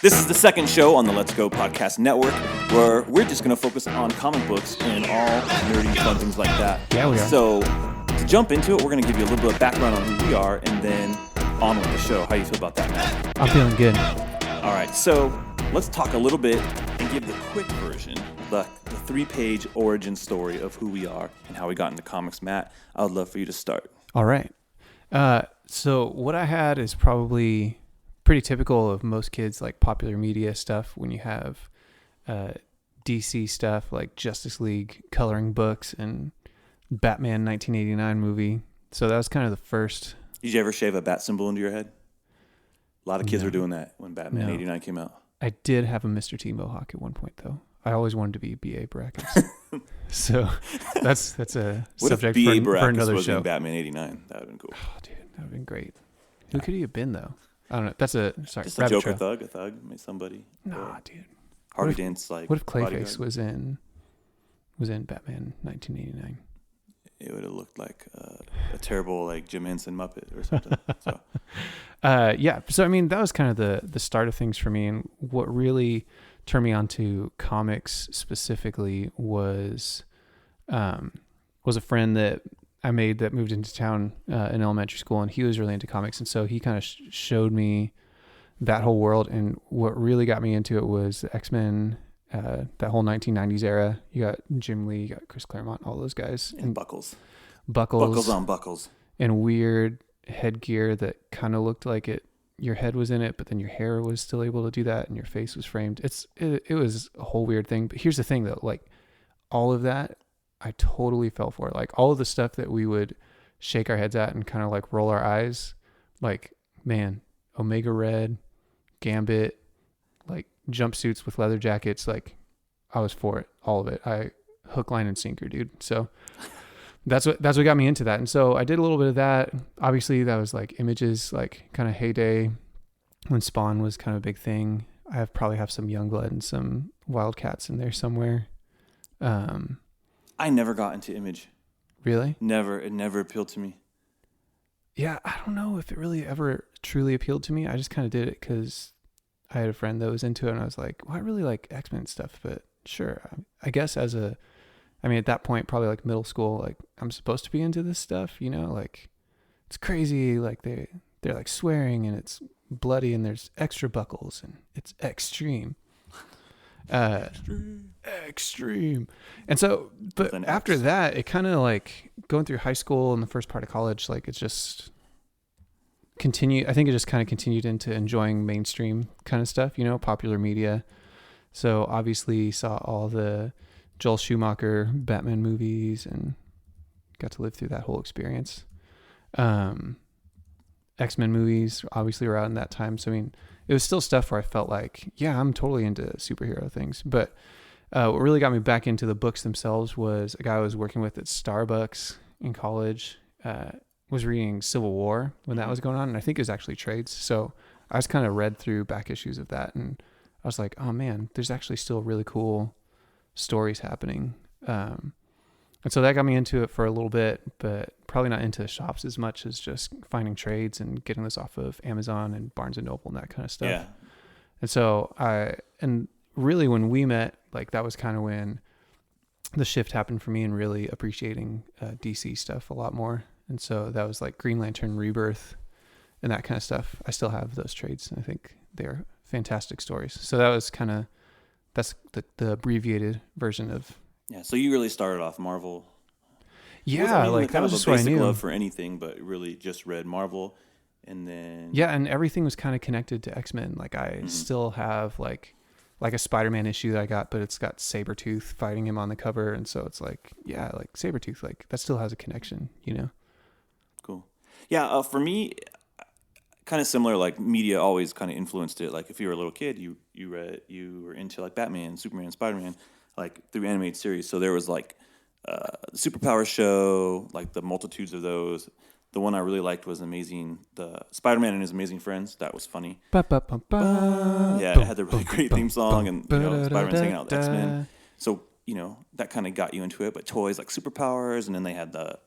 This is the second show on the Let's Go Podcast Network, where we're just going to focus on comic books and all nerdy fun things like that. Yeah, we are. So, to jump into it, we're going to give you a little bit of background on who we are, and then on with the show. How do you feel about that, Matt? I'm feeling good. All right, so let's talk a little bit and give the quick version, the 3-page origin story of who we are and how we got into comics. Matt, I would love for you to start. All right. So what I had is probably pretty typical of most kids, like popular media stuff. When you have DC stuff like Justice League coloring books and Batman 1989 movie. So that was kind of the first. Did you ever shave a bat symbol into your head? A lot of kids were doing that when Batman 89 came out. I did have a Mr. T mohawk at one point, though. I always wanted to be B.A. Baracus. So that's a subject for another was show. In Batman 89? That would have been cool. Oh, dude, that would have been great. Who could he have been, though? I don't know. That's just a Joker thug, somebody. Nah, dude. Harvey Dent's like. What if Clayface bodyguard? was in Batman 1989? It would have looked like a terrible like Jim Henson Muppet or something. So. Yeah. So I mean, that was kind of the start of things for me, and what really turned me onto comics specifically was a friend that I made that moved into town in elementary school, and he was really into comics, and so he kind of showed me that whole world. And what really got me into it was the X-Men, that whole 1990s era. You got Jim Lee, you got Chris Claremont, all those guys, and Buckles on Buckles, and weird headgear that kind of looked like your head was in it, but then your hair was still able to do that, and your face was framed. It was a whole weird thing. But here's the thing, though, like all of that, I totally fell for it. Like all of the stuff that we would shake our heads at and kind of like roll our eyes, like, man, Omega Red, Gambit, like jumpsuits with leather jackets, like I was for it, all of it. I hook, line, and sinker, dude. So that's what got me into that. And so I did a little bit of that. Obviously that was like Images, like kind of heyday when Spawn was kind of a big thing. I probably have some Youngblood and some Wildcats in there somewhere. I never got into Image. Really? Never. It never appealed to me. Yeah, I don't know if it really ever truly appealed to me. I just kind of did it because I had a friend that was into it, and I was like, well, I really like X-Men stuff, but sure. I guess at that point, probably like middle school, like I'm supposed to be into this stuff, like it's crazy. Like they're like swearing, and it's bloody, and there's extra buckles, and it's extreme. Extreme. And so, but after that, it kind of like going through high school and the first part of college, like it's just continued. I think it just kind of continued into enjoying mainstream kind of stuff, popular media. So obviously saw all the Joel Schumacher Batman movies and got to live through that whole experience. X-Men movies obviously were out in that time. So, I mean, it was still stuff where I felt like, yeah, I'm totally into superhero things. But what really got me back into the books themselves was a guy I was working with at Starbucks in college, was reading Civil War when that was going on. And I think it was actually trades. So I just kind of read through back issues of that. And I was like, oh man, there's actually still really cool stories happening. And so that got me into it for a little bit, but probably not into shops as much as just finding trades and getting this off of Amazon and Barnes and Noble and that kind of stuff. Yeah. And so and really when we met, like that was kind of when the shift happened for me in really appreciating DC stuff a lot more. And so that was like Green Lantern Rebirth and that kind of stuff. I still have those trades, and I think they're fantastic stories. So that was that's the abbreviated version of. Yeah, so you really started off Marvel. Yeah, like that was just what I knew. Love for anything, but really just read Marvel, and then and everything was kind of connected to X-Men. Like I still have like a Spider-Man issue that I got, but it's got Sabretooth fighting him on the cover, and so it's like like Sabretooth, like that still has a connection, Cool. Yeah, for me, kind of similar. Like media always kind of influenced it. Like if you were a little kid, you were into like Batman, Superman, Spider-Man, like through animated series. So there was like the Superpower show, like the multitudes of those. The one I really liked was the Spider-Man and His Amazing Friends. That was funny. Yeah, it had the really great theme song, and Spider-Man's hanging out with X-Men. So that kind of got you into it. But toys like Superpowers, and then they had the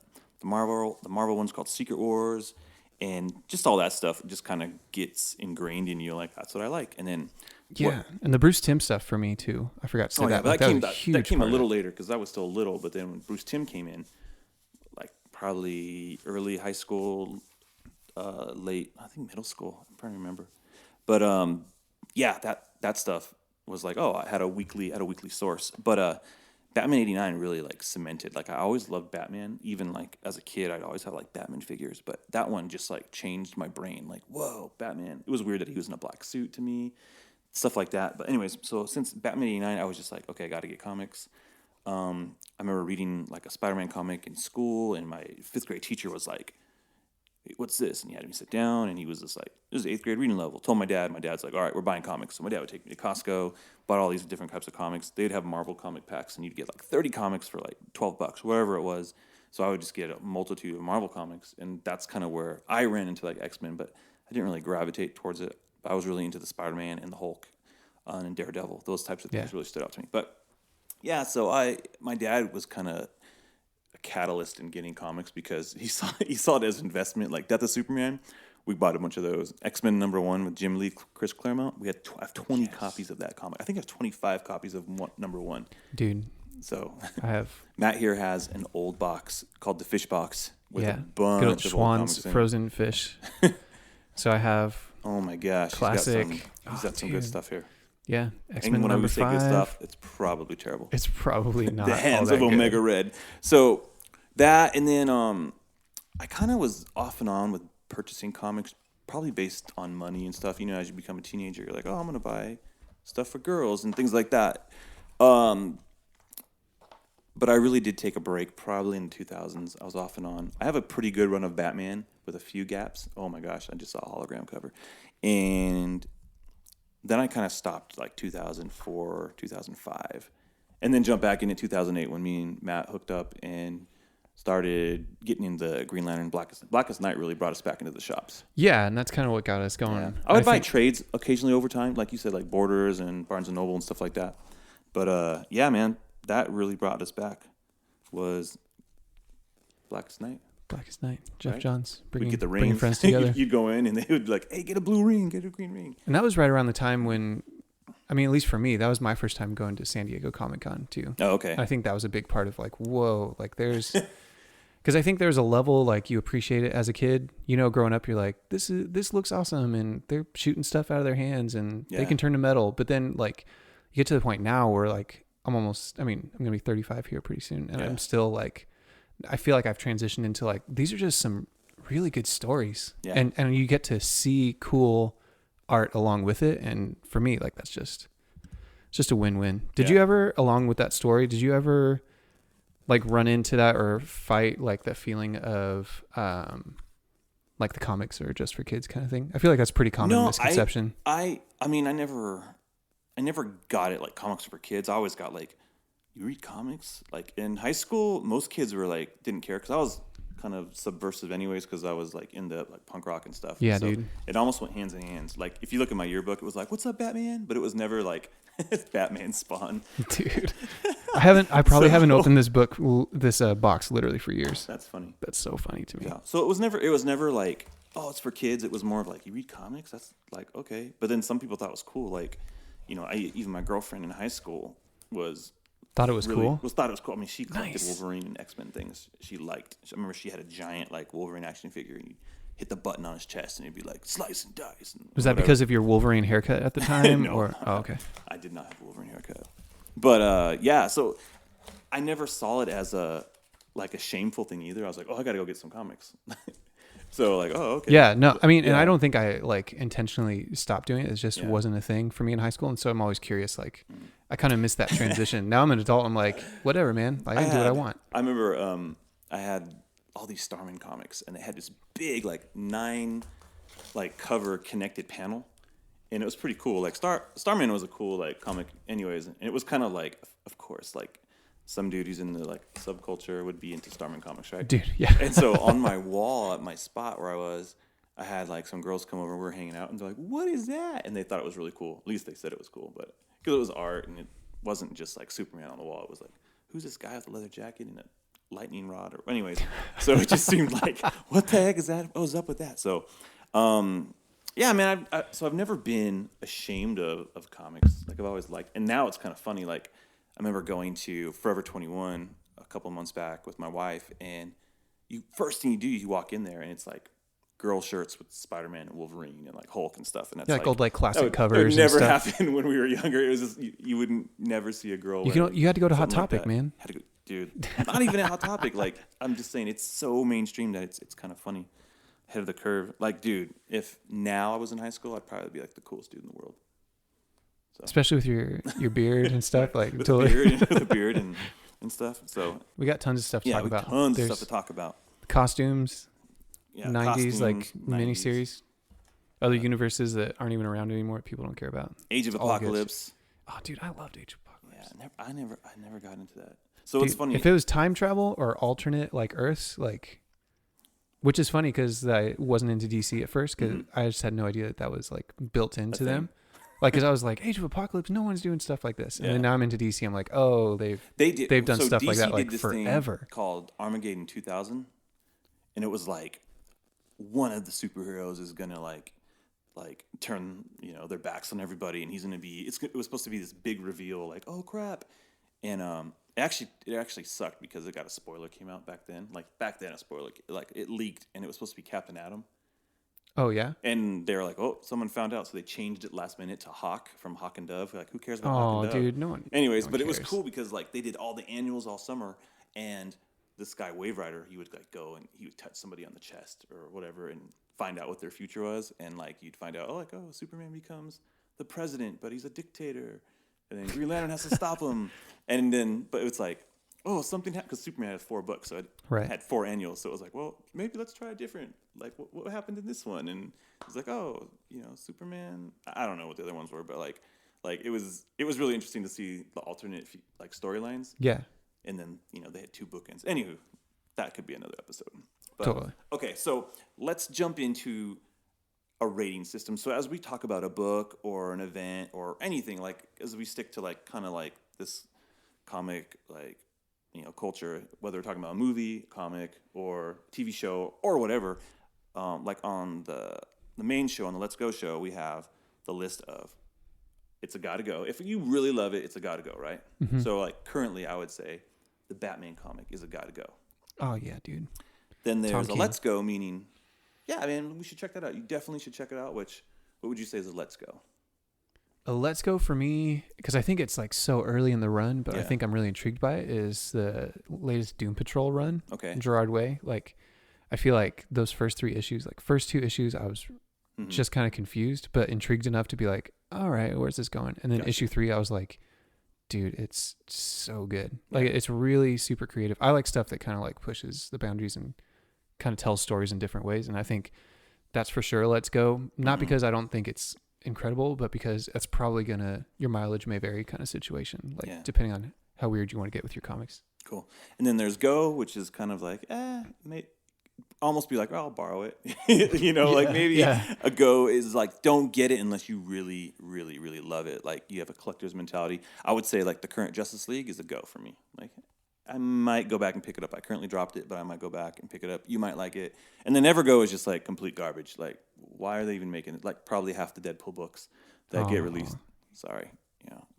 Marvel ones called Secret Wars, and just all that stuff just kind of gets ingrained in you. Like that's what I like. And then Yeah, and the Bruce Timm stuff for me too. I forgot to say Oh yeah, that. but Like, that came was a that, huge that came a part of little it. later because I was still little. But then when Bruce Timm came in, like probably early high school, late I think middle school. I'm trying to remember. But yeah, that stuff was like, oh, I had a weekly source. But Batman '89 really like cemented. Like I always loved Batman, even like as a kid, I'd always have like Batman figures. But that one just like changed my brain. Like, whoa, Batman! It was weird that he was in a black suit to me, stuff like that. But anyways, so since Batman '89, I was just like, okay, I got to get comics. I remember reading like a Spider-Man comic in school, and my fifth grade teacher was like, what's this? And he had me sit down, and he was just like, this is eighth grade reading level. Told my dad. My dad's like, all right, we're buying comics. So my dad would take me to Costco, bought all these different types of comics. They'd have Marvel comic packs, and you'd get like 30 comics for like $12, whatever it was. So I would just get a multitude of Marvel comics, and that's kind of where I ran into like X-Men, but I didn't really gravitate towards it. I was really into the Spider-Man and the Hulk and Daredevil. Those types of things Yeah. really stood out to me. But yeah, so my dad was kind of a catalyst in getting comics because he saw it as investment. Like Death of Superman, we bought a bunch of those. X-Men #1 with Jim Lee, Chris Claremont. We had I have 20 copies of that comic. I think I have 25 copies of #1. Dude, So I have Matt here has an old box called the Fish Box with a good old bunch of old Schwann's comics in it. frozen fish. So I have Oh my gosh, classic. He's got some good stuff here. Yeah, And X-Men when I number would say good 5. stuff, it's probably terrible. It's probably not The Hands all of that Omega good. Red. So that, and then I kind of was off and on with purchasing comics, probably based on money and stuff. You know, as you become a teenager, you're like, oh, I'm gonna buy stuff for girls and things like that. But I really did take a break, probably in the 2000s. I was off and on. I have a pretty good run of Batman with a few gaps. Oh my gosh, I just saw a hologram cover, and then I kind of stopped like 2004, 2005, and then jumped back in at 2008 when me and Matt hooked up and started getting into Green Lantern. Blackest Night really brought us back into the shops. Yeah, and that's kind of what got us going. Yeah. I would buy think- trades occasionally over time, like you said, like Borders and Barnes and Noble and stuff like that. But yeah, man, that really brought us back. Was Blackest Night. Blackest Night, Jeff Right. Johns, We'd bringing, get the bringing rings. friends together. You'd go in and they would be like, hey, get a blue ring, get a green ring. And that was right around the time when, I mean, at least for me, that was my first time going to San Diego Comic-Con too. Oh, okay. I think that was a big part of like, whoa, like there's, because I think there's a level like you appreciate it as a kid. You know, growing up, you're like, this looks awesome, and they're shooting stuff out of their hands, and they Yeah. can turn to metal. But then like, you get to the point now where like I'm gonna be 35 here pretty soon, and Yeah. I'm still like, I feel like I've transitioned into like these are just some really good stories, Yeah. and you get to see cool art along with it, and for me, like that's just it's just a win-win. Did Yeah. you ever, along with that story, did you ever like run into that or fight like that feeling of like the comics are just for kids kind of thing? I feel like that's a pretty common No, misconception. I mean, I never got it like comics for kids. I always got like, you read comics? Like in high school, most kids were like, didn't care because I was kind of subversive anyways because I was like into like punk rock and stuff. Yeah, so dude. It almost went hands in hands. Like if you look at my yearbook, it was like, what's up, Batman? But it was never like, Batman Spawn. Dude, I probably So- haven't opened this box literally for years. That's funny. That's so funny to me. Yeah. So it was never like, oh, it's for kids. It was more of like, you read comics? That's like, okay. But then some people thought it was cool. Like, you know, even my girlfriend in high school Thought it was cool. thought it was cool. I mean, she collected Nice. Wolverine and X-Men things. She liked. I remember she had a giant like Wolverine action figure, and you hit the button on his chest, and it'd be like slice and dice. And Was that whatever. because of your Wolverine haircut at the time? No. Or okay. I did not have a Wolverine haircut? But yeah, so I never saw it as a shameful thing either. I was like, oh, I got to go get some comics. So like, oh, okay. Yeah, no, I mean, and Yeah. I don't think I like intentionally stopped doing it. It just Yeah. wasn't a thing for me in high school, and so I'm always curious. Like, I kind of missed that transition. Now I'm an adult. I'm like, whatever, man. I can do what I want. I remember I had all these Starman comics, and they had this big like 9 like cover connected panel, and it was pretty cool. Like Starman was a cool like comic, anyways, and it was kind of like, of course, like some dude who's in the like subculture would be into Starman comics, right? Dude, yeah. And so on my wall at my spot where I was, I had like some girls come over, we were hanging out, and they're like, "What is that?" And they thought it was really cool. At least they said it was cool, but because it was art and it wasn't just like Superman on the wall. It was like, who's this guy with a leather jacket and a lightning rod? Or anyways, so it just seemed like, what the heck is that? What was up with that? So, Yeah, man. So I've never been ashamed of comics. Like I've always liked, and now it's kind of funny. Like I remember going to Forever 21 a couple months back with my wife, and you first thing you do, you walk in there, and it's like girl shirts with Spider-Man and Wolverine and like Hulk and stuff, and that's Yeah, like old like classic that would covers. never and stuff. happen when we were younger. It was just you wouldn't never see a girl. You had to go to Hot something like Topic, that. man. Had to go, dude. Not even a Hot Topic. Like I'm just saying, it's so mainstream that it's kind of funny. Ahead of the curve. Like, dude, if now I was in high school, I'd probably be like the coolest dude in the world. So. Especially with your beard and stuff, like with totally. the beard and stuff. So We got tons of stuff to talk about. Tons There's of stuff to talk about. costumes, Yeah, 90s costumes, like 90s. miniseries, other universes that aren't even around anymore. People don't care about. Age of It's all good. Apocalypse. Oh, dude, I loved Age of Apocalypse. Yeah, I never got into that. So Dude, it's funny. if it was time travel or alternate like Earths, like, which is funny because I wasn't into DC at first because I just had no idea that was like built into thing. them. Like, because I was like, Age of Apocalypse, no one's doing stuff like this, and Yeah. then now I'm into DC. I'm like, oh, they've done so stuff like DC that did like this forever. thing called Armageddon 2000, and it was like one of the superheroes is gonna like turn their backs on everybody, and he's gonna be it was supposed to be this big reveal, like oh crap, and it actually sucked because it got a spoiler came out back then. Like back then, a spoiler like it leaked, and it was supposed to be Captain Atom. Oh yeah. And they were like, oh, someone found out. So they changed it last minute to Hawk from Hawk and Dove. Like, who cares about Hawk Oh, and Dove? dude, no one. Anyways, no one but it was cares. cool because like they did all the annuals all summer, and this guy Wave Rider, he would like go and he would touch somebody on the chest or whatever and find out what their future was, and like you'd find out, oh, Superman becomes the president, but he's a dictator, and then Green Lantern has to stop him, and then but it's like, oh, something happened because Superman had 4 books, so it Right. had 4 annuals, so it was like, well, maybe let's try a different. Like, what happened in this one? And it's like, oh, Superman. I don't know what the other ones were, but like it was really interesting to see the alternate like storylines, Yeah. and then they had 2 bookends. Anywho, that could be another episode. But, Totally. Okay, so let's jump into a rating system. So as we talk about a book or an event or anything, like as we stick to like kind of like this comic like culture, whether we're talking about a movie, comic, or TV show or whatever, like on the main show, on the Let's Go show, we have the list of it's a gotta go. If you really love it, it's a gotta go, right? Mm-hmm. So like currently I would say the Batman comic is a gotta go. Oh yeah, dude. Then there's Tom a King. Let's Go, meaning, yeah, I mean, we should check that out. You definitely should check it out. What would you say is a Let's Go? A Let's Go for me, because I think it's like so early in the run, but I Yeah. think I'm really intrigued by it, is the latest Doom Patrol run. Okay. Gerard Way. Like, I feel like those first 3 issues, like first 2 issues, I was Mhm. just kind of confused, but intrigued enough to be like, all right, where's this going? And then Gotcha. issue 3, I was like, dude, it's so good. Like, it's really super creative. I like stuff that kind of like pushes the boundaries and kind of tells stories in different ways. And I think that's for sure Let's Go. Not Mhm. because I don't think it's incredible, but because that's probably your mileage may vary kind of situation, like Yeah. depending on how weird you want to get with your comics. Cool. And then there's Go, which is kind of like, almost be like, oh, I'll borrow it. Like maybe yeah. a Go is like, don't get it unless you really, really, really love it. Like you have a collector's mentality. I would say like the current Justice League is a Go for me. Like I might go back and pick it up. I currently dropped it, but I might go back and pick it up. You might like it. And then Nevergo is just like complete garbage. Like, why are they even making it? Like probably half the Deadpool books that get released. Sorry.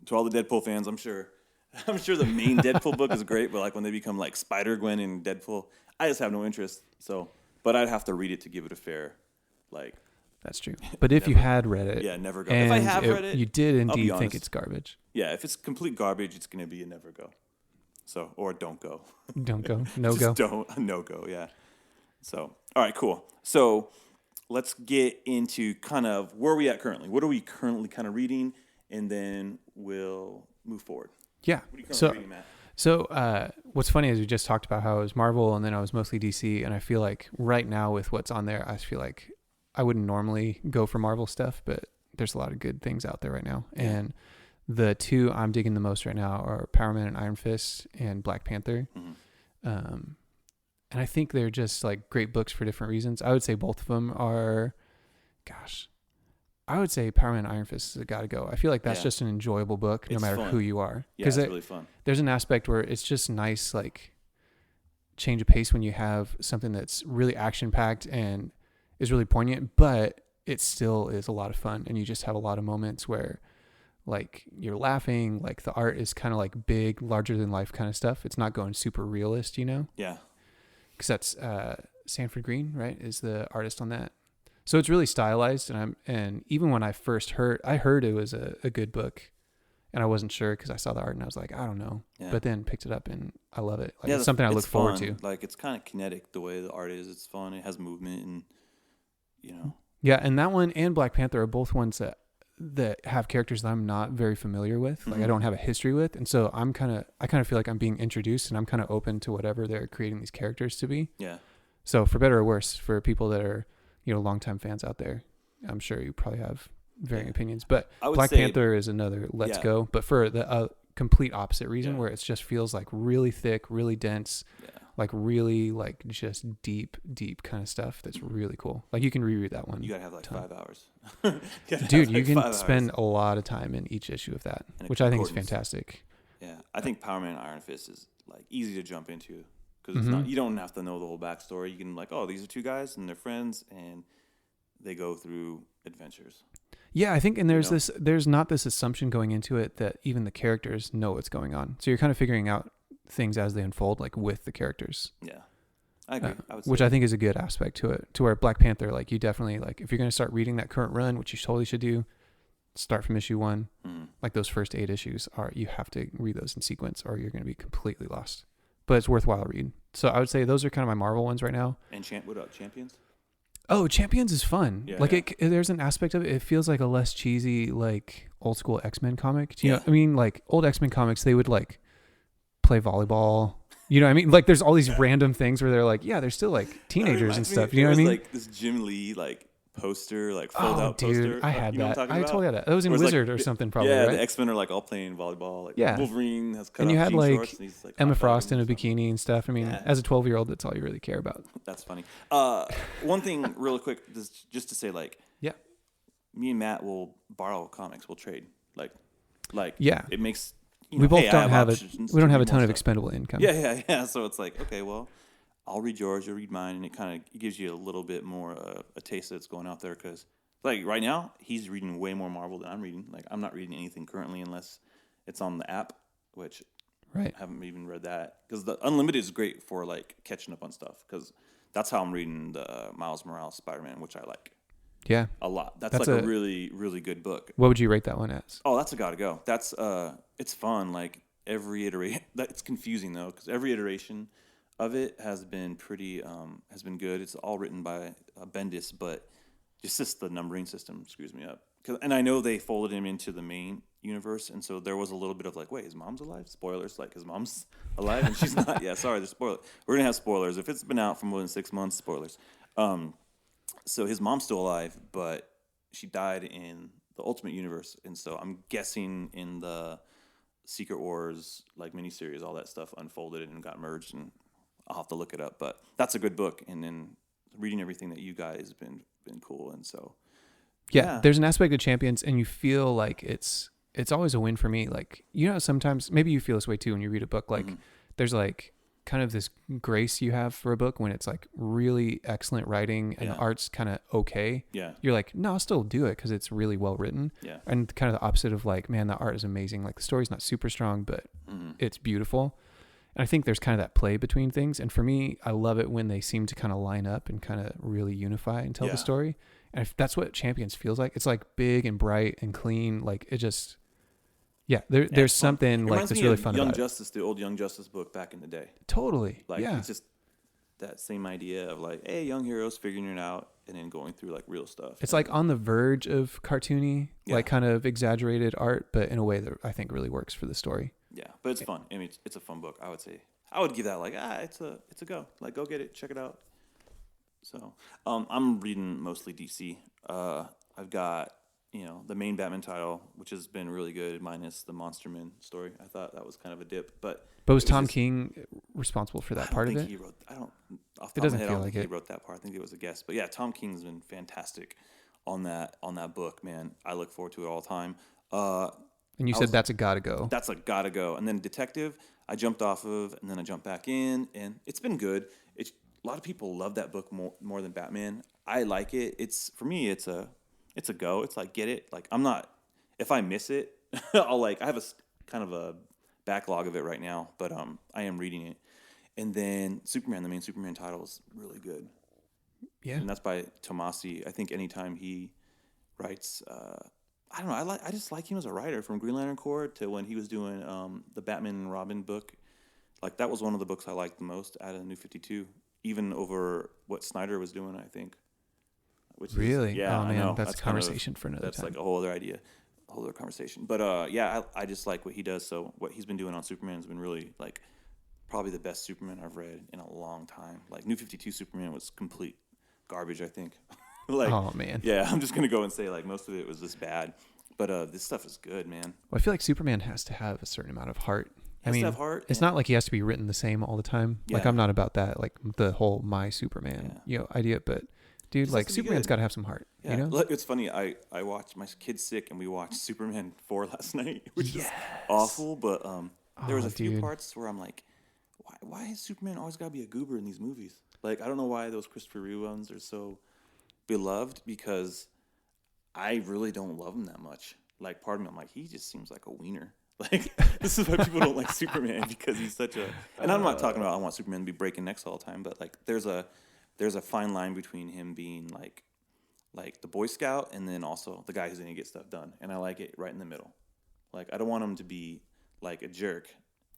To all the Deadpool fans, I'm sure the main Deadpool book is great, but like when they become like Spider-Gwen and Deadpool, I just have no interest. So, but I'd have to read it to give it a fair, like. That's true. But if you had read it, Yeah, Nevergo. and If I have read it, you did I'll be indeed honest. think it's garbage. Yeah, if it's complete garbage, it's going to be a Nevergo. So, or don't go. Don't go. No Just go. don't. No go, yeah. So, all right, cool. So, let's get into kind of where are we at currently? What are we currently kind of reading? And then we'll move forward. Yeah. What are you currently So, reading, Matt? so what's funny is we just talked about how it was Marvel and then I was mostly DC. And I feel like right now with what's on there, I feel like I wouldn't normally go for Marvel stuff, but there's a lot of good things out there right now. Yeah. And the 2 I'm digging the most right now are Power Man and Iron Fist and Black Panther. Mm-hmm. And I think they're just like great books for different reasons. I would say both of them are, I would say Power Man and Iron Fist is a gotta go. I feel like that's Yeah. just an enjoyable book no It's matter fun. who you are. Yeah, it's really fun. There's an aspect where it's just nice, like change of pace when you have something that's really action packed and is really poignant, but it still is a lot of fun, and you just have a lot of moments where like you're laughing, like the art is kind of like big, larger than life kind of stuff. It's not going super realist, you know? Yeah. Because that's Sanford Green, right? Is the artist on that. So it's really stylized, and even when I first heard it was a good book, and I wasn't sure because I saw the art and I was like, I don't know, Yeah. but then picked it up and I love it. Like Yeah, it's something I look it's forward fun. to. Like it's kind of kinetic the way the art is. It's fun. It has movement, and you know. Yeah, and that one and Black Panther are both ones that have characters that I'm not very familiar with. Like I don't have a history with, and so I kind of feel like I'm being introduced, and I'm kind of open to whatever they're creating these characters to be. Yeah. So for better or worse, for people that are longtime fans out there, I'm sure you probably have varying opinions. But Black Panther is another let's go, but for the complete opposite reason, where it just feels like really thick, really dense. Yeah. Like really like just deep kind of stuff that's really cool. Like you can reread that one. You gotta have like 5 hours. Dude, you can spend a lot of time in each issue of that, which I think is fantastic. Yeah, I think Power Man Iron Fist is like easy to jump into because it's not. You don't have to know the whole backstory. You can like, oh, these are two guys and they're friends and they go through adventures. Yeah, I think, and there's not this assumption going into it that even the characters know what's going on. So you're kind of figuring out things as they unfold, like with the characters. Yeah, I agree. Which I think is a good aspect to it. To where Black Panther, like you definitely like if you're going to start reading that current run, which you totally should do, start from issue 1. Like those first 8 issues you have to read those in sequence, or you're going to be completely lost. But it's worthwhile read. So I would say those are kind of my Marvel ones right now. And what about Champions? Oh, Champions is fun. Yeah, like there's an aspect of it. It feels like a less cheesy, like old school X-Men comic. Do you know? I mean, like old X-Men comics, they would like play volleyball. You know what I mean? Like there's all these random things where they're like, yeah, they're still like teenagers and stuff. You know what I mean? Like this Jim Lee like poster, like fold out poster. I had that. I totally had that. That was in Wizard or something probably, yeah, right? the X-Men are like all playing volleyball. Like Wolverine has cut and you had like shorts, and he's, like Emma Frost in a bikini and stuff. I mean, as a 12-year-old, that's all you really care about. That's funny. One thing really quick, just to say, like, me and Matt will borrow comics. We'll trade. Like, it makes. You know, we both hey, don't have we don't have a ton of stuff. Expendable income. Yeah. So it's like, okay, well, I'll read yours, you'll read mine, and it gives you a little bit more a taste that's going out there. Because like right now, he's reading way more Marvel than I'm reading. Like I'm not reading anything currently unless it's on the app, which I haven't even read that. Because the Unlimited is great for like catching up on stuff. Because that's how I'm reading the Miles Morales Spider-Man, which I like. Yeah, a lot. That's like a really, really good book. What would you rate that one as? Oh, that's a gotta go. That's it's fun. Like every iteration, it's confusing though because every iteration of it has been has been good. It's all written by Bendis, but just the numbering system screws me up. And I know they folded him into the main universe, and so there was a little bit of like, wait, his mom's alive? Spoilers, like his mom's alive and she's not. Yeah, sorry, there's spoilers. We're gonna have spoilers if it's been out for more than 6 months. Spoilers. So his mom's still alive, but she died in the Ultimate Universe, and so I'm guessing in the Secret Wars like miniseries, all that stuff unfolded and got merged, and I'll have to look it up. But that's a good book, and then reading everything that you guys been cool, and so yeah, there's an aspect of Champions, and you feel like it's always a win for me. Like sometimes maybe you feel this way too when you read a book. Like there's like kind of this grace you have for a book when it's like really excellent writing and the art's kind of okay. Yeah. You're like, no, I'll still do it because it's really well written. Yeah. And kind of the opposite of like, man, the art is amazing. Like the story's not super strong, but it's beautiful. And I think there's kind of that play between things. And for me, I love it when they seem to kind of line up and kind of really unify and tell the story. And if that's what Champions feels like. It's like big and bright and clean. Like it just... Yeah, there's something like that's really fun about it. Young Justice, the old Young Justice book back in the day. Totally. Like it's just that same idea of like, hey, young heroes figuring it out and then going through like real stuff. It's like on the verge of cartoony, like kind of exaggerated art, but in a way that I think really works for the story. Yeah, but it's fun. I mean, it's a fun book. I would say I would give that like it's a go. Like go get it, check it out. So I'm reading mostly DC. I've got. The main Batman title, which has been really good, minus the Monster Man story. I thought that was kind of a dip, but was Tom King responsible for that part of it? He wrote. I don't. Off It the top doesn't of my head, feel I don't like think it. He wrote that part. I think it was a guest, but yeah, Tom King's been fantastic on that book. Man, I look forward to it all the time. And you said that's a gotta go. That's a gotta go. And then Detective, I jumped off of, and then I jumped back in, and it's been good. It's a lot of people love that book more than Batman. I like it. It's for me. It's a go. It's like get it. Like I'm not. If I miss it, I'll like. I have kind of a backlog of it right now, but I am reading it. And then Superman, the main Superman title, is really good, Yeah. and that's by Tomasi. I think anytime he writes, I don't know. I just like him as a writer, from Green Lantern Corps to when he was doing the Batman and Robin book. Like that was one of the books I liked the most out of the New 52, even over what Snyder was doing, I think. Which Really? is, yeah, Oh I man, know. that's a conversation for another That's time. like a whole other idea, a whole other conversation. But yeah, I just like what he does. So what he's been doing on Superman has been really like probably the best Superman I've read in a long time. Like New 52 Superman was complete garbage, I think. Like, Oh man. yeah, I'm just gonna go and say like most of it was just bad. But this stuff is good, man. Well, I feel like Superman has to have a certain amount of heart. I Has to mean, have heart, it's and- not like he has to be written the same all the time. Like Yeah. I'm not about that, like the whole my Superman, idea. But dude, Just like has to be Superman's good. got to have some heart. Yeah, You know? look, it's funny. I watched, my kid's sick, and we watched Superman 4 last night, which is awful. But there was Oh, a few dude. parts where I'm like, why has Superman always got to be a goober in these movies? Like, I don't know why those Christopher Reeve ones are so beloved, because I really don't love him that much. Like, part of me, I'm like, he just seems like a wiener. Like, this is why people don't like Superman, because he's such a. And I'm not talking about I want Superman to be breaking necks all the time, but like, there's a fine line between him being like the Boy Scout and then also the guy who's gonna get stuff done. And I like it right in the middle. Like, I don't want him to be like a jerk,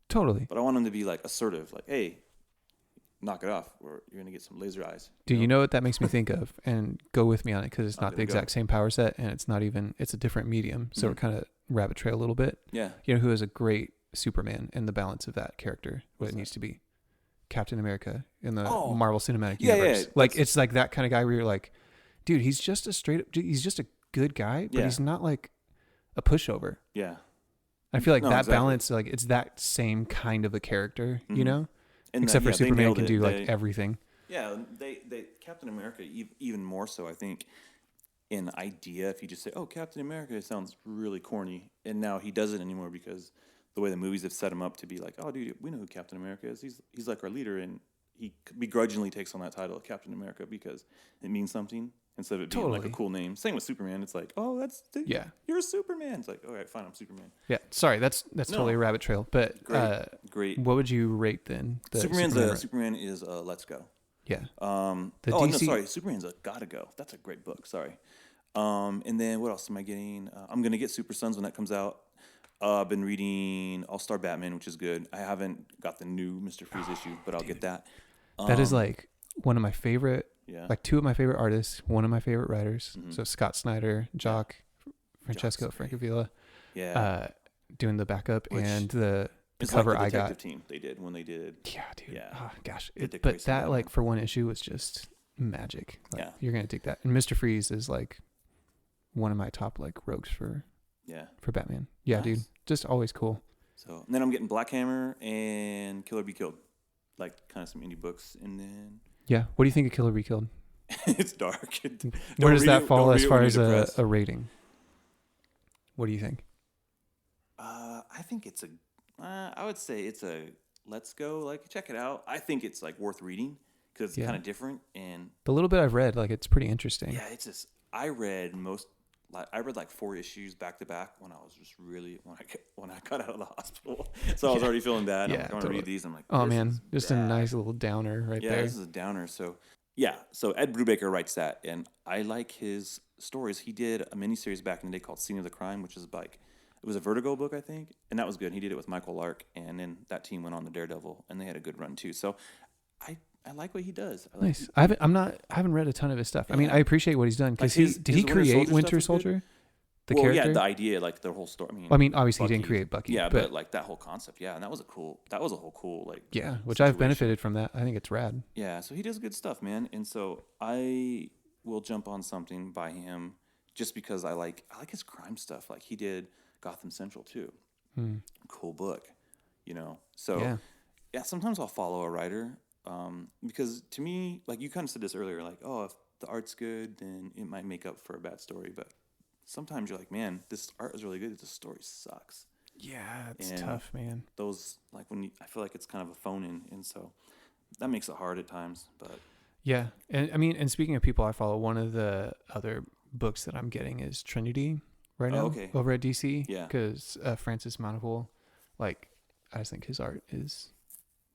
Totally. but I want him to be like assertive. Like, hey, knock it off, or you're gonna get some laser eyes. Do you know what that makes me think of? And go with me on it because it's not the gonna go. exact same power set, and it's not even. It's a different medium, so we're kind of rabbit trail a little bit. Yeah. You know who is a great Superman and the balance of that character, what it needs to be? Captain America in the Oh. Marvel Cinematic Yeah, yeah, Universe. Like that's- it's like that kind of guy where you're like, dude, he's just a straight up. He's just a good guy, but Yeah. he's not like a pushover. Yeah. I feel like No, that exactly. balance, like it's that same kind of a character, you Mhm. know? And Except for they Superman nailed can it. do like They- everything. Yeah, they Captain America even more so. I think in idea, if you just say, "Oh, Captain America," it sounds really corny, and now he doesn't anymore because the way the movies have set him up to be like, "Oh, dude, we know who Captain America is. He's like our leader," and he begrudgingly takes on that title of Captain America because it means something instead of it being like a Totally. cool name. Same with Superman. It's like, "Oh, Yeah. you're a Superman." It's like, "All right, fine, I'm Superman." Yeah. Sorry, that's totally a rabbit trail. But Great. what would you rate then? The Superman is Let's Go. Yeah. The DC no, sorry. Superman's a Gotta Go. That's a great book. Sorry. And then what else am I getting? I'm gonna get Super Sons when that comes out. I've been reading All Star Batman, which is good. I haven't got the new Mr. Freeze issue, but I'll get that. That is like one of my favorite, Yeah. like two of my favorite artists, one of my favorite writers. So Scott Snyder, Jock, Francesco Francavilla, Yeah. doing the backup and the it's cover like the I detective got. team they did when they did. Yeah, dude. Yeah. Oh, gosh. Did Dick But Grayson that Batman. like for one issue was just magic. Like, Yeah. You're gonna dig that. And Mr. Freeze is like one of my top like rogues for Yeah. Batman. Yeah, dude. Nice. Just always cool. So and then I'm getting Black Hammer and Killer Be Killed, like kind of some indie books, and then Yeah. What do you think of Killer Be Killed? it's dark. Where does that fall as far as as a rating? What do you think? I think it's a. I would say it's a let's go. Like check it out. I think it's like worth reading because it's Yeah. kind of different. And The little bit I've read, like it's pretty interesting. yeah, it's just I read like 4 issues back to back when I was just really when I got out of the hospital. So I was already feeling bad. Yeah, I'm like, I want to totally. read these. I'm like, Oh this man, is just a bad. nice little downer right Yeah, there. this is a downer. So yeah, so Ed Brubaker writes that, and I like his stories. He did a miniseries back in the day called Scene of the Crime, which is like it was a Vertigo book, I think, and that was good. He did it with Michael Lark, and then that team went on to Daredevil, and they had a good run too. So I like what he does. I like Nice. I haven't read a ton of his stuff. I mean, Yeah. I appreciate what he's done because Like his did he Winter create Soldier Winter stuff is good. Soldier? The well, character. yeah, the idea, like the whole story. I mean, obviously he didn't Bucky- create Bucky. Yeah, but like that whole concept, yeah, and that was a whole cool like yeah, which I've situation. benefited from that. I think it's rad. Yeah, so he does good stuff, man. And so I will jump on something by him just because I like his crime stuff. Like he did Gotham Central too. Cool book, you know. So Yeah. yeah, sometimes I'll follow a writer because to me, like you kind of said this earlier, like oh, if the art's good, then it might make up for a bad story. But sometimes you're like, man, this art is really good. The story sucks. Yeah, it's And tough, man. Those like when I feel like it's kind of a phone in, and so that makes it hard at times. But Yeah. And I mean, and speaking of people I follow, one of the other books that I'm getting is Trinity right now okay, over at DC. Yeah. Because Francis Manapul, like, I just think his art is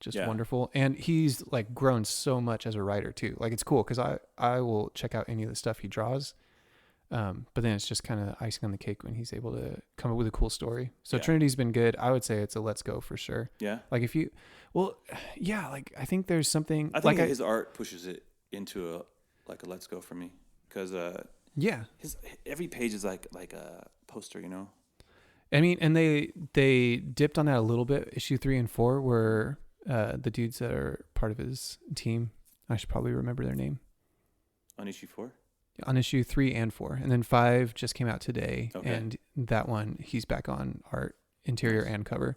just Yeah. wonderful. And he's like grown so much as a writer too. Like, it's cool because I will check out any of the stuff he draws. But then it's just kind of icing on the cake when he's able to come up with a cool story. So Yeah. Trinity's been good. I would say it's a let's go for sure. yeah, Like if you, well, yeah, like I think there's something I think like his art pushes it into a let's go for me because yeah. his every page is like a poster, you know. I mean, and they dipped on that a little bit. Issue 3 and 4 were the dudes that are part of his team. I should probably remember their name. On issue 4. On issue 3 and 4, and then 5 just came out today, Okay. and that one he's back on art, interior Nice. and cover.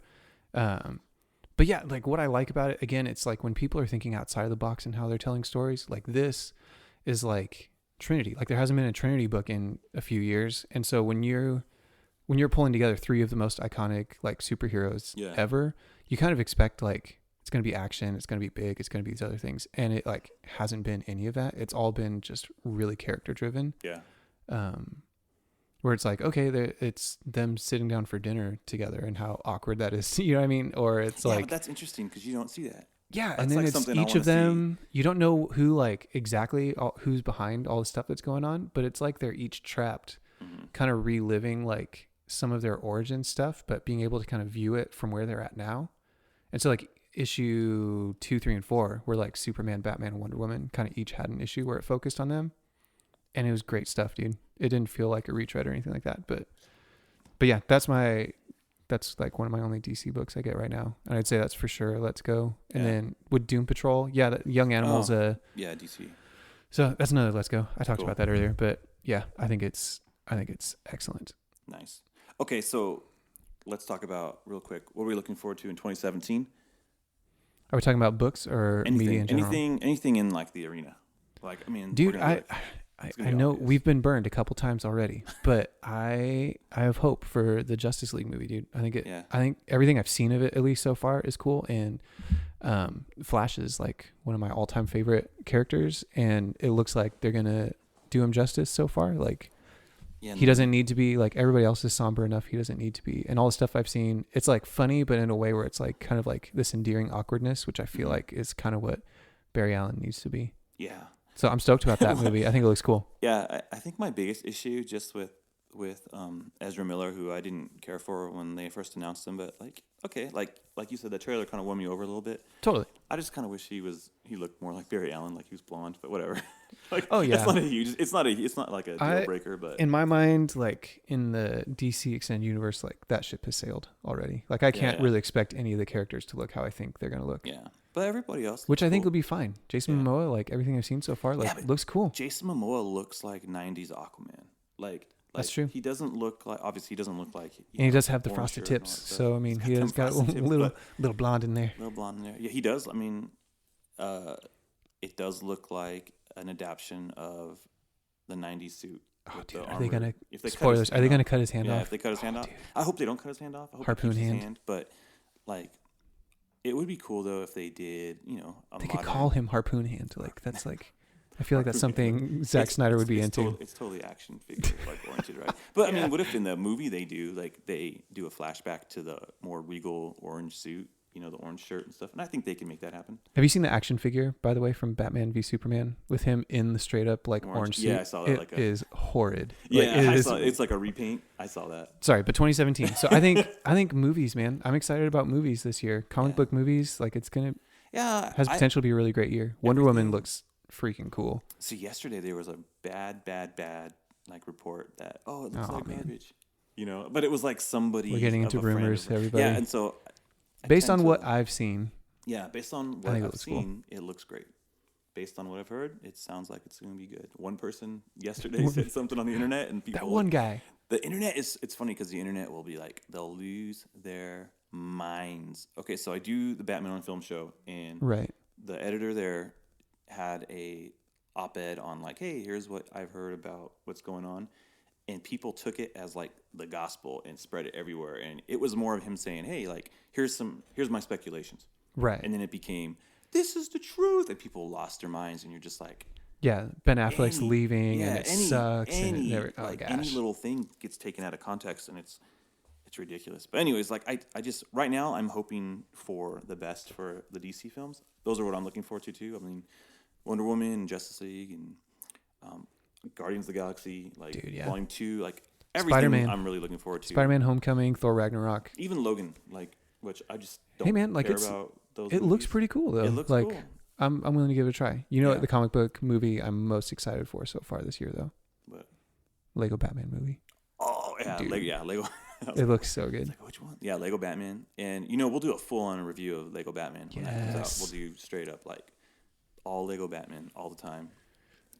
But yeah, like what I like about it, again, it's like when people are thinking outside of the box and how they're telling stories, like this is like Trinity. Like there hasn't been a Trinity book in a few years, and so when you're pulling together 3 of the most iconic like superheroes Yeah. ever, you kind of expect like it's going to be action, it's going to be big, it's going to be these other things, and it like hasn't been any of that. It's all been just really character driven. Yeah. Where it's like, okay, it's them sitting down for dinner together and how awkward that is. You know what I mean? Or it's Yeah, like, but that's interesting because you don't see that. yeah, That's and then like it's something I each wanna of them. You don't know who like exactly who's behind all the stuff that's going on, but it's like they're each trapped, kind of reliving like some of their origin stuff, but being able to kind of view it from where they're at now. And so like issue 2, 3, and 4 were like Superman, Batman, and Wonder Woman kind of each had an issue where it focused on them, and it was great stuff, dude. It didn't feel like a retread or anything like that, but yeah, that's like one of my only DC books I get right now, and I'd say that's for sure Let's Go. And Yeah. then with Doom Patrol, yeah, that Young Animals, Yeah, DC. so that's another Let's Go. I talked Cool. about that earlier, but yeah, I think it's excellent. Nice. Okay, so let's talk about real quick. What are we looking forward to in 2017? Are we talking about books or media in general? Anything in like the arena. Like, I mean, Dude, we're gonna I it's gonna be know obvious. we've been burned a couple times already, but I have hope for the Justice League movie, dude. I think everything I've seen of it, at least so far, is cool. And Flash is like one of my all-time favorite characters, and it looks like they're gonna do him justice so far. Like Yeah, he doesn't need to be like everybody else is somber enough. He doesn't need to be. And all the stuff I've seen, it's like funny, but in a way where it's like kind of like this endearing awkwardness, which I feel like is kind of what Barry Allen needs to be. Yeah. So I'm stoked about that movie. I think it looks cool. Yeah, I think my biggest issue just with Ezra Miller, who I didn't care for when they first announced him, but like, okay, like you said, the trailer kind of won me over a little bit. Totally. I just kind of wish he looked more like Barry Allen, like he was blonde, but whatever. Like, Oh, yeah. it's not like a deal breaker, but In my mind, like in the DC extended universe, like that ship has sailed already. Like I can't Yeah. really expect any of the characters to look how I think they're gonna look. yeah. But everybody else, Which looks I think cool. will be fine. Jason Yeah. Momoa, like everything I've seen so far, like Yeah, but looks cool. Jason Momoa looks like '90s Aquaman. Like That's true. He doesn't look like, obviously, he doesn't look like. And he does have the orange frosted shirt and all tips, that stuff. so I mean, he them has got a frosted tips, little but- little blonde in there. little blonde in there. Yeah, he does. I mean, it does look like an adaptation of the '90s suit. Oh, with dude, the are they armor. gonna If they cut his spoilers? Are hand they gonna off- cut his hand Yeah, off? if they cut his hand off, dude. I hope they don't cut his hand off. I hope Harpoon he keeps his hand. But like, it would be cool though if they did. You know, a They could modern- call him Harpoon Hand. Like that's like, I feel like that's Harpoon something Zack Snyder would be into. It's totally action figure like oriented, right? But I mean, what if in the movie they do a flashback to the more regal orange suit, you know, the orange shirt and stuff? And I think they can make that happen. Have you seen the action figure, by the way, from Batman v Superman with him in the straight up like Orange. orange suit? Yeah, I saw that, It like a- is horrid. Yeah, Like, it I is- saw, it's like a repaint. I saw that. Sorry, but 2017. So I think movies, man. I'm excited about movies this year. Comic book movies, like it's gonna Yeah, has potential to be a really great year. Wonder Woman looks freaking cool. So yesterday there was a bad like report that it looks Oh, like man. garbage, you know. But it was like somebody. We're getting of into a friend rumors, of a- everybody. Yeah, and so I Based tend on to- what I've seen, based on what think it I've looks cool. seen, it looks great. Based on what I've heard, it sounds like it's going to be good. One person yesterday said something on the internet, and people that one guy. The internet it's funny because the internet will be like they'll lose their minds. Okay, so I do the Batman on Film show, and Right. the editor there had a op-ed on like, hey, here's what I've heard about what's going on, and people took it as like the gospel and spread it everywhere, and it was more of him saying, hey, like here's my speculations, Right. and then it became this is the truth, and people lost their minds, and you're just like, Yeah, Ben Affleck's leaving, and it sucks, and it any never. Oh like gosh. any little thing gets taken out of context, and it's ridiculous. But anyways, like I just right now I'm hoping for the best for the DC films. Those are what I'm looking forward to too. I mean, Wonder Woman, and Justice League, and Guardians of the Galaxy, like Dude, yeah. Volume 2, like everything. Spider-Man. I'm really looking forward to. Spider-Man: Homecoming, Thor: Ragnarok. Even Logan, like, which I just don't Hey man, like care it's about those. it looks movies. pretty cool though. It looks like cool. I'm willing to give it a try. You know Yeah. what the comic book movie I'm most excited for so far this year though? But Lego Batman movie. oh yeah, Dude. Lego. It looks so good. Like, which one? Yeah, Lego Batman. And, we'll do a full-on review of Lego Batman when that comes out. Yes. We'll do straight up, like, all Lego Batman all the time.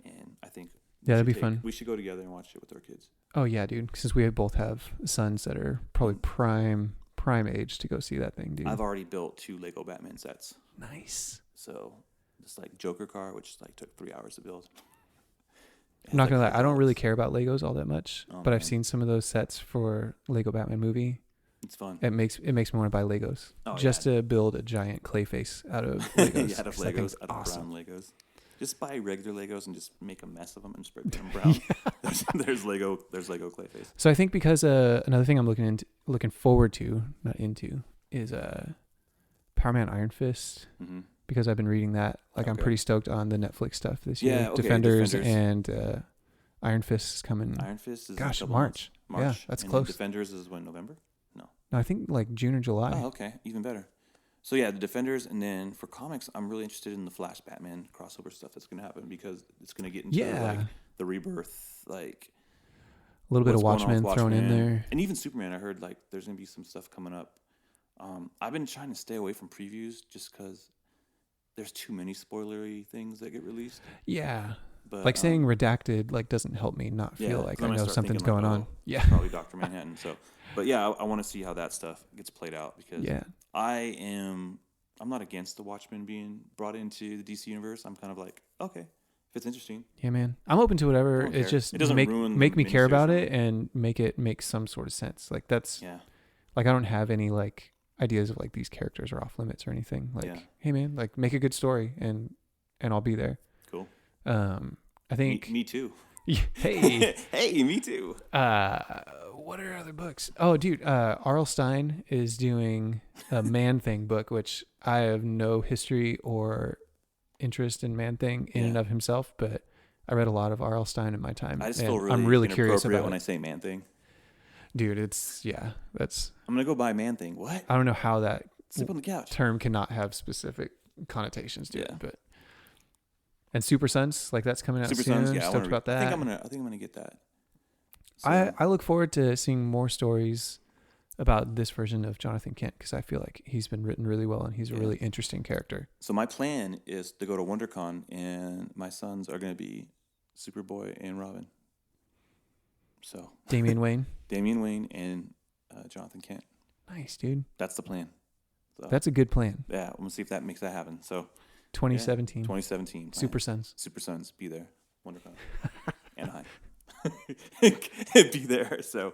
And I think Yeah, that'd be fun. We should go together and watch it with our kids. Oh yeah, dude. Since we both have sons that are probably prime age to go see that thing, dude. I've already built 2 Lego Batman sets. Nice. So, this, like, Joker car, which, like, took 3 hours to build. I'm not gonna lie, I don't really care about Legos all that much, Oh, but I've man. seen some of those sets for Lego Batman movie. It's fun. It makes me want to buy Legos Oh, just to build a giant clay face out of Legos. Yeah, out of 'cause that Legos, thing's out of awesome. brown Legos. Just buy regular Legos and just make a mess of them and spray them brown. There's Lego Clayface. So I think because another thing I'm looking forward to, not into, is Power Man Iron Fist. Mm-hmm. Because I've been reading that. Like I'm Okay. pretty stoked on the Netflix stuff this year. Yeah, okay, Defenders Defenders. and Iron Fist is coming. Iron Fist is Gosh, in a couple March. months. Yeah, that's and close. Defenders is when, November? No, I think like June or July. Oh, okay, even better. So yeah, the Defenders, and then for comics, I'm really interested in the Flash Batman crossover stuff that's going to happen because it's going to get into Yeah. like the rebirth, like A little bit of what's going on Watchmen with thrown in Watchmen. there. And even Superman. I heard like there's going to be some stuff coming up. I've been trying to stay away from previews just because there's too many spoilery things that get released. Yeah. But Like saying redacted like doesn't help me not feel yeah, like 'cause I I'm gonna know start something's thinking, going like, on. oh, Yeah. probably Dr. Manhattan. So, but yeah, I want to see how that stuff gets played out because Yeah. I'm not against the Watchmen being brought into the DC universe. I'm kind of like, okay, if it's interesting. Yeah, man. I'm open to whatever. don't It's care. just It doesn't make ruin the me care miniseries about for it me. and make it make some sort of sense. Like that's Yeah. like I don't have any like ideas of like these characters are off limits or anything. Like, Yeah. hey man, like make a good story and I'll be there. Cool. I think Me too. hey, Hey, me too. what are other books? Oh, dude, R.L. Stein is doing a Man Thing book, which I have no history or interest in Man Thing in and Yeah. of himself, but I read a lot of R.L. Stein in my time. I just and feel really I'm really curious inappropriate about when it. I say Man Thing. Dude, it's that's I'm gonna go buy Man Thing. What? I don't know how that Sleep on the couch. term cannot have specific connotations to Yeah. it, but and Super Sons, like that's coming out Super soon. Sons. Yeah, Stoked about that. I think I'm gonna get that. So, I look forward to seeing more stories about this version of Jonathan Kent because I feel like he's been written really well and he's a Yeah. really interesting character. So my plan is to go to WonderCon, and my sons are going to be Superboy and Robin. So Damian Wayne. Damian Wayne and Jonathan Kent. Nice, dude. That's the plan. So That's a good plan. yeah, we'll see if that makes that happen. So 2017. 2017 plan. Super Sons. Super Sons, be there. WonderCon, Anaheim, be there. So,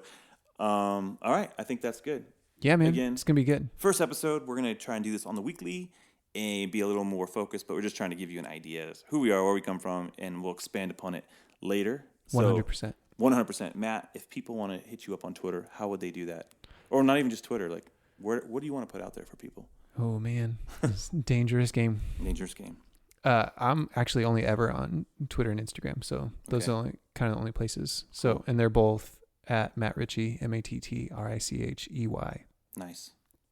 all right, I think that's good. Yeah, man. Again. It's going to be good. First episode, we're going to try and do this on the weekly and be a little more focused, but we're just trying to give you an idea of who we are, where we come from, and we'll expand upon it later. So, 100%. 100%. Matt, if people want to hit you up on Twitter, how would they do that? Or not even just Twitter, like, what do you want to put out there for people? Oh, man. It's a dangerous game. Dangerous game. I'm actually only ever on Twitter and Instagram, so those Okay. are only kind of the only places. So, Cool. and they're both at Matt Ritchie, MatTricey. Nice.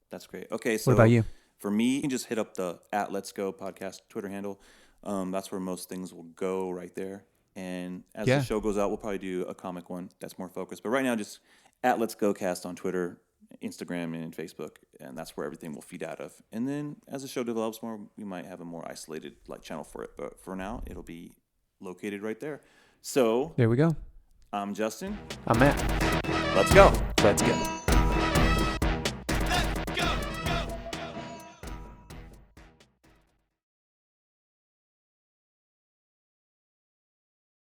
That's great. Okay, so What about you? for me, you can just hit up the @Let's Go podcast Twitter handle. That's where most things will go right there. And as Yeah. the show goes out, we'll probably do a comic one that's more focused. But right now, just @Let's Go Cast on Twitter, Instagram, and Facebook, and that's where everything will feed out of. And then as the show develops more, we might have a more isolated like channel for it. But for now, it'll be located right there. So There we go. I'm Justin. I'm Matt. Let's go. Let's go.